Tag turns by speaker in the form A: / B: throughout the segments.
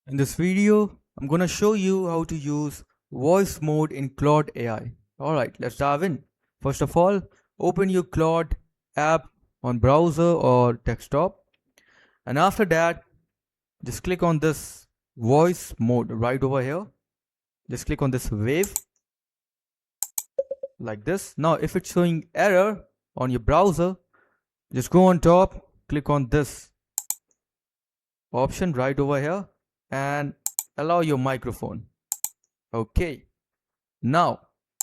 A: In this video, I'm gonna show you how to use voice mode in Claude AI. Alright, let's dive in. First of all, open your Claude app on browser or desktop. And after that, just click on this voice mode right over here. Just click on this wave like this. Now, if it's showing error on your browser, just go on top, click on this option right over here and allow your microphone. Okay, now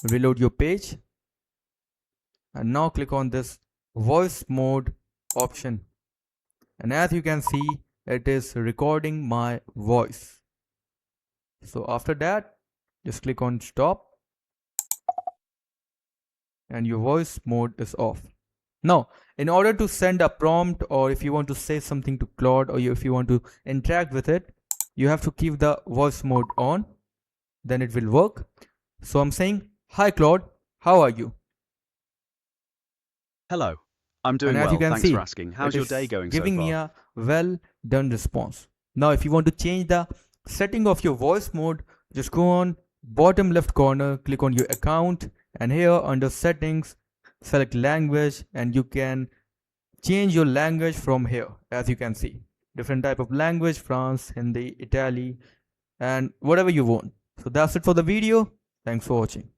A: reload your page and now click on this voice mode option, and as you can see, it is recording my voice. So after that, just click on stop and your voice mode is off. Now, in order to send a prompt, or if you want to say something to Claude, or if you want to interact with it, you have to keep the voice mode on, then it will work. So I'm saying, hi Claude, how are you?
B: Hello, I'm doing
A: And as
B: well,
A: you can
B: thanks
A: see,
B: for asking. How's
A: it
B: your
A: is
B: day going so
A: giving me
B: far?
A: a well done response. Now, if you want to change the setting of your voice mode, just go on bottom left corner, click on your account, and here under settings, select language, and you can change your language from here. As you can see, different type of language: France, Hindi, Italy, and whatever you want. So that's it for the video. Thanks for watching.